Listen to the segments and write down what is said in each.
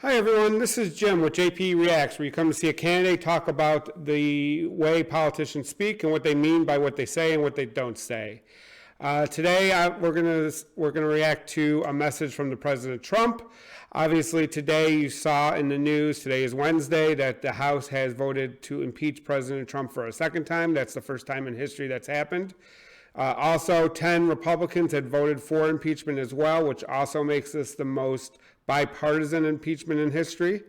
Hi everyone, this is Jim with JP Reacts, where you come to see a candidate talk about the way politicians speak and what they mean by what they say and what they don't say. Today we're gonna react to a message from the President Trump. Obviously today you saw in the news, today is Wednesday, that the House has voted to impeach President Trump for a second time. That's the first time in history that's happened. Also, 10 Republicans had voted for impeachment as well, which also makes this the most bipartisan impeachment in history.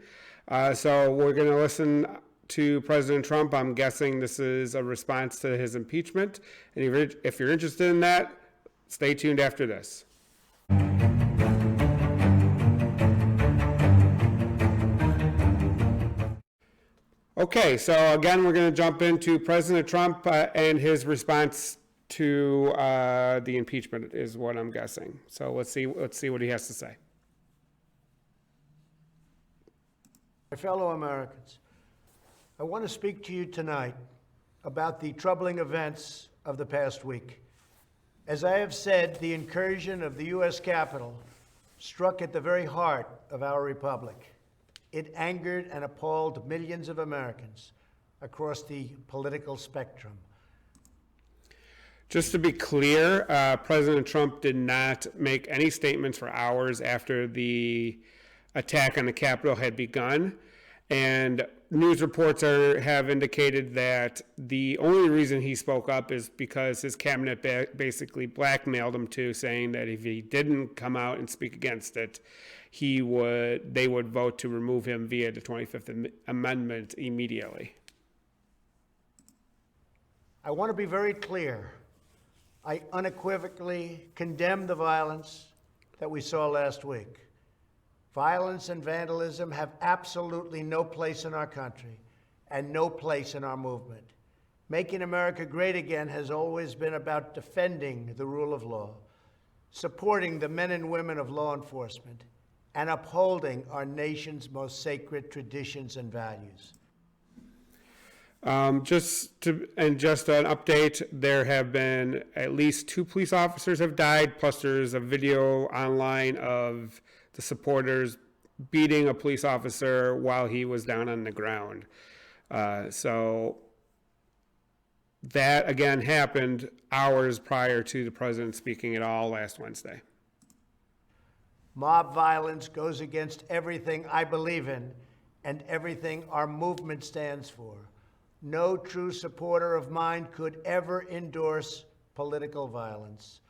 So we're going to listen to President Trump. I'm guessing this is a response to his impeachment. And if you're interested in that, stay tuned after this. Okay, so again, we're going to jump into President Trump and his response to the impeachment is what I'm guessing. So let's see what he has to say. My fellow Americans, I want to speak to you tonight about the troubling events of the past week. As I have said, the incursion of the U.S. Capitol struck at the very heart of our republic. It angered and appalled millions of Americans across the political spectrum. Just to be clear, President Trump did not make any statements for hours after the attack on the Capitol had begun. And news reports have indicated that the only reason he spoke up is because his cabinet basically blackmailed him to, saying that if he didn't come out and speak against it, they would vote to remove him via the 25th Amendment immediately. I want to be very clear. I unequivocally condemn the violence that we saw last week. Violence and vandalism have absolutely no place in our country and no place in our movement. Making America great again has always been about defending the rule of law, supporting the men and women of law enforcement, and upholding our nation's most sacred traditions and values. Just an update, there have been at least 2 police officers have died, plus there's a video online of the supporters beating a police officer while he was down on the ground. So that again happened hours prior to the president speaking at all last Wednesday. Mob violence goes against everything I believe in and everything our movement stands for. No true supporter of mine could ever endorse political violence.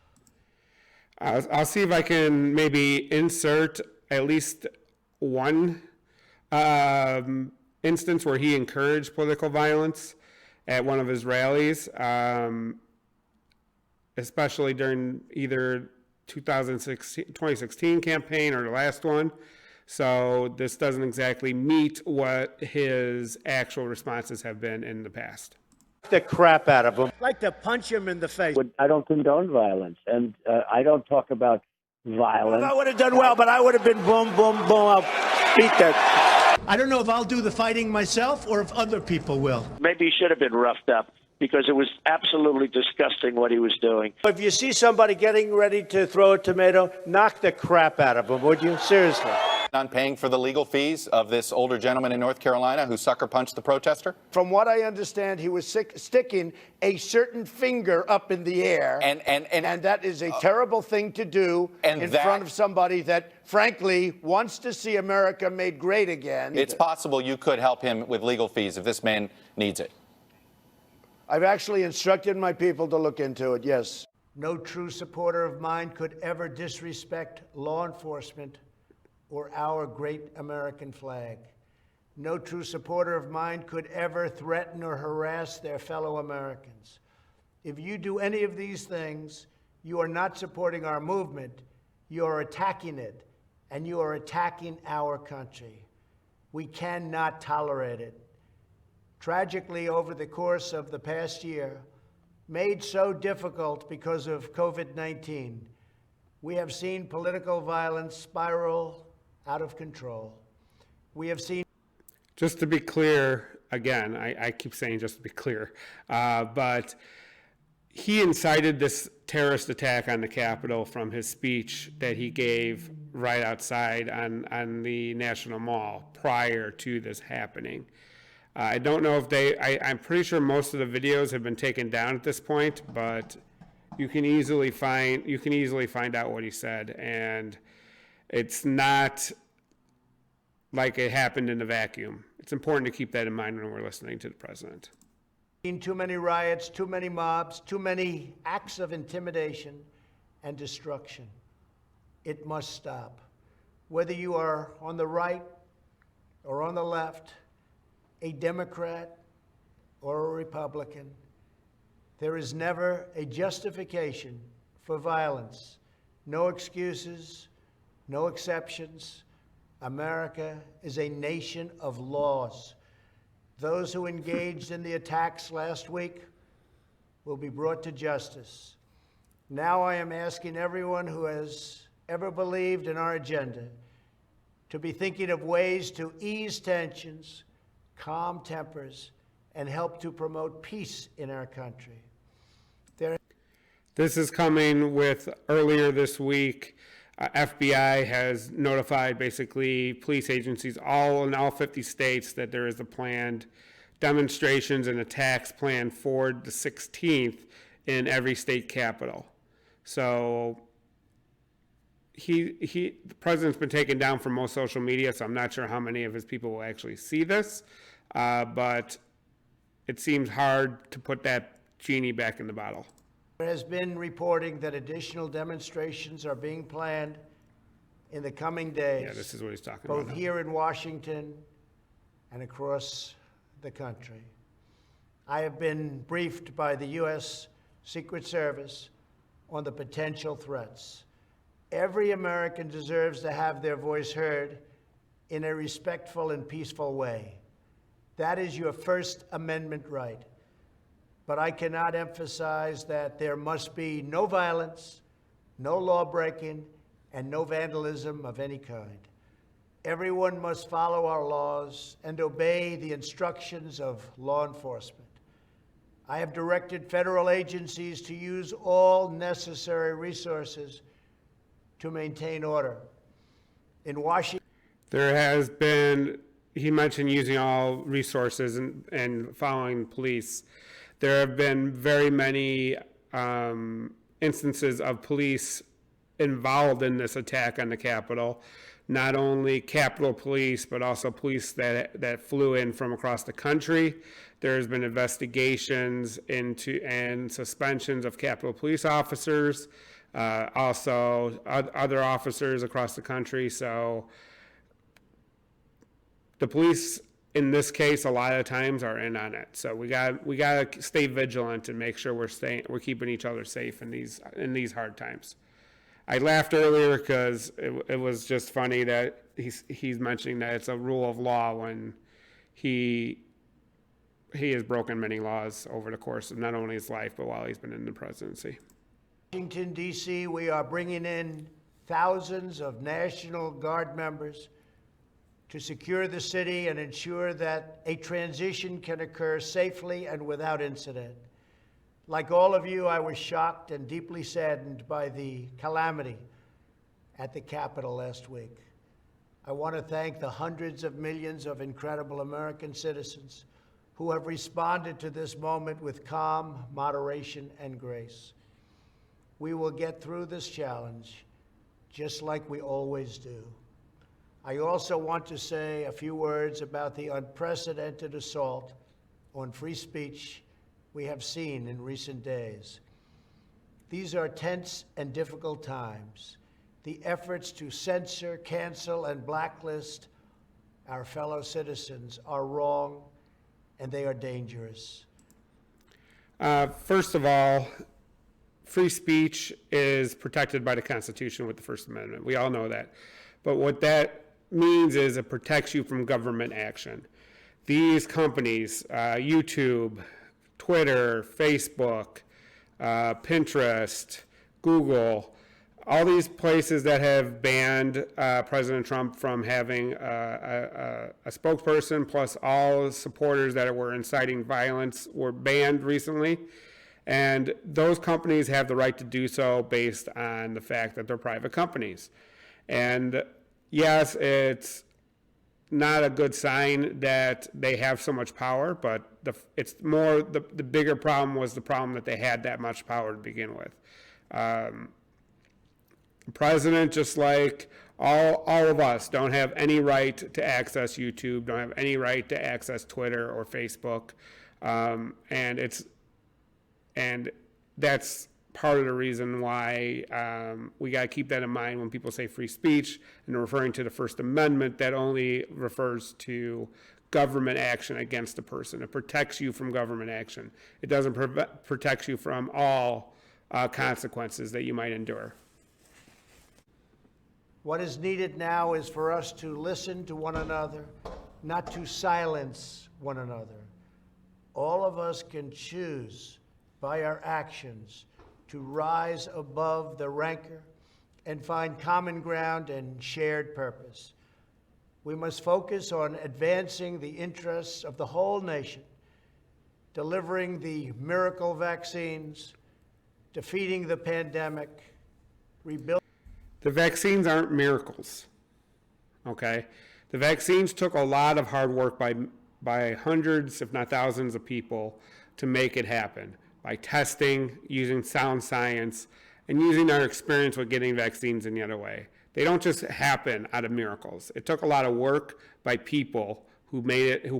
I'll see if I can maybe insert at least one instance where he encouraged political violence at one of his rallies, especially during either 2016 campaign or the last one. So this doesn't exactly meet what his actual responses have been in the past. The crap out of him. I'd like to punch him in the face. I don't condone violence, and I don't talk about violence. I would have done well, but I would have been boom, boom, boom. I'll beat that. I don't know if I'll do the fighting myself or if other people will. Maybe he should have been roughed up, because it was absolutely disgusting what he was doing. If you see somebody getting ready to throw a tomato, knock the crap out of him, would you? Seriously. On paying for the legal fees of this older gentleman in North Carolina who sucker punched the protester? From what I understand, he was sticking a certain finger up in the air. And that is a terrible thing to do in front of somebody that, frankly, wants to see America made great again. It's possible you could help him with legal fees if this man needs it. I've actually instructed my people to look into it, yes. No true supporter of mine could ever disrespect law enforcement or our great American flag. No true supporter of mine could ever threaten or harass their fellow Americans. If you do any of these things, you are not supporting our movement, you are attacking it, and you are attacking our country. We cannot tolerate it. Tragically, over the course of the past year, made so difficult because of COVID-19, we have seen political violence spiral out of control. We have seen... Just to be clear, again, I keep saying just to be clear, but he incited this terrorist attack on the Capitol from his speech that he gave right outside on the National Mall prior to this happening. I don't know if I'm pretty sure most of the videos have been taken down at this point, but you can easily find out what he said, and it's not like it happened in a vacuum. It's important to keep that in mind when we're listening to the president. Too many riots, too many mobs, too many acts of intimidation and destruction. It must stop. Whether you are on the right or on the left, a Democrat or a Republican, there is never a justification for violence. No excuses, no exceptions. America is a nation of laws. Those who engaged in the attacks last week will be brought to justice. Now I am asking everyone who has ever believed in our agenda to be thinking of ways to ease tensions, calm tempers, and help to promote peace in our country. This is coming with earlier this week, FBI has notified basically police agencies in all 50 states that there is a planned demonstrations and attacks planned for the 16th in every state capital. So the president's been taken down from most social media, so I'm not sure how many of his people will actually see this, but it seems hard to put that genie back in the bottle. There has been reporting that additional demonstrations are being planned in the coming days. Yeah, this is what he's talking about. Both here in Washington and across the country. I have been briefed by the U.S. Secret Service on the potential threats. Every American deserves to have their voice heard in a respectful and peaceful way. That is your First Amendment right. But I cannot emphasize that there must be no violence, no law-breaking, and no vandalism of any kind. Everyone must follow our laws and obey the instructions of law enforcement. I have directed federal agencies to use all necessary resources to maintain order. In Washington, There has been, he mentioned using all resources and following police. There have been very many instances of police involved in this attack on the Capitol. Not only Capitol Police, but also police that flew in from across the country. There's been investigations into and suspensions of Capitol Police officers, also other officers across the country. So the police, in this case, a lot of times are in on it. So we got to stay vigilant and make sure we're keeping each other safe in these hard times. I laughed earlier because it was just funny that he's mentioning that it's a rule of law when he has broken many laws over the course of not only his life but while he's been in the presidency. Washington, D.C., we are bringing in thousands of National Guard members to secure the city and ensure that a transition can occur safely and without incident. Like all of you, I was shocked and deeply saddened by the calamity at the Capitol last week. I want to thank the hundreds of millions of incredible American citizens who have responded to this moment with calm, moderation, and grace. We will get through this challenge just like we always do. I also want to say a few words about the unprecedented assault on free speech we have seen in recent days. These are tense and difficult times. The efforts to censor, cancel, and blacklist our fellow citizens are wrong, and they are dangerous. First of all, free speech is protected by the Constitution with the First Amendment. We all know that. But what that means is it protects you from government action. These companies, YouTube, Twitter, Facebook, Pinterest, Google, all these places that have banned President Trump from having a spokesperson, plus all supporters that were inciting violence were banned recently. And those companies have the right to do so based on the fact that they're private companies. And yes, it's not a good sign that they have so much power, but it's more the bigger problem was the problem that they had that much power to begin with. The president, just like all of us, don't have any right to access YouTube, don't have any right to access Twitter or Facebook, and that's part of the reason why we got to keep that in mind when people say free speech and referring to the First Amendment. That only refers to government action against a person. It protects you from government action. It doesn't protect you from all consequences that you might endure. What is needed now is for us to listen to one another, not to silence one another. All of us can choose by our actions to rise above the rancor and find common ground and shared purpose. We must focus on advancing the interests of the whole nation, delivering the miracle vaccines, defeating the pandemic, rebuilding. The vaccines aren't miracles, okay? The vaccines took a lot of hard work by hundreds, if not thousands of people to make it happen, by testing, using sound science, and using our experience with getting vaccines in the other way. They don't just happen out of miracles. It took a lot of work by people who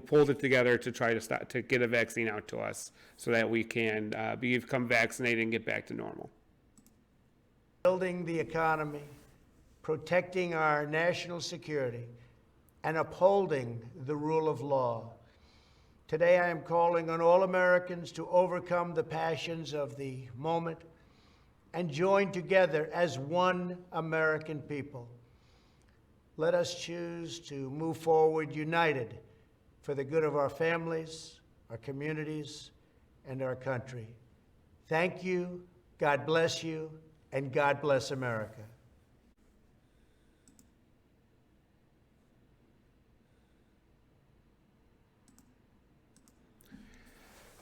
pulled it together to try to get a vaccine out to us so that we can become vaccinated and get back to normal. Building the economy, protecting our national security, and upholding the rule of law. Today I am calling on all Americans to overcome the passions of the moment and join together as one American people. Let us choose to move forward united for the good of our families, our communities, and our country. Thank you, God bless you, and God bless America.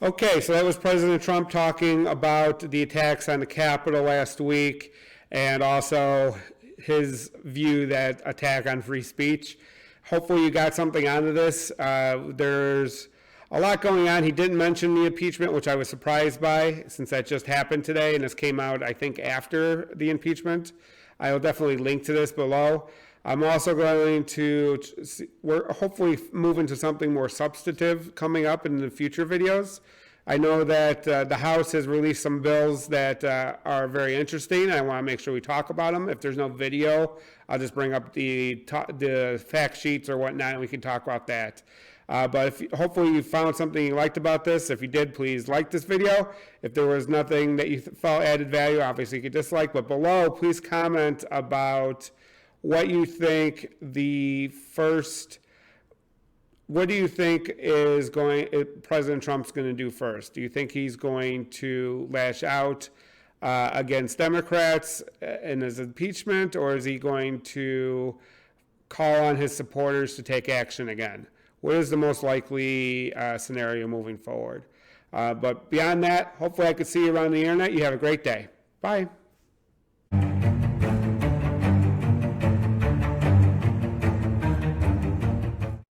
Okay, so that was President Trump talking about the attacks on the Capitol last week and also his view that attack on free speech. Hopefully you got something out of this. There's a lot going on. He didn't mention the impeachment, which I was surprised by since that just happened today and this came out, I think, after the impeachment. I will definitely link to this below. I'm also going to, we're hopefully move into something more substantive coming up in the future videos. I know that the House has released some bills that are very interesting. I want to make sure we talk about them. If there's no video, I'll just bring up the fact sheets or whatnot, and we can talk about that. But hopefully you found something you liked about this. If you did, please like this video. If there was nothing that you felt added value, obviously you could dislike. But below, please comment about what you think what do you think President Trump's going to do first? Do you think he's going to lash out against Democrats in his impeachment, or is he going to call on his supporters to take action again? What is the most likely scenario moving forward? But beyond that, hopefully I could see you around the internet. You have a great day. Bye.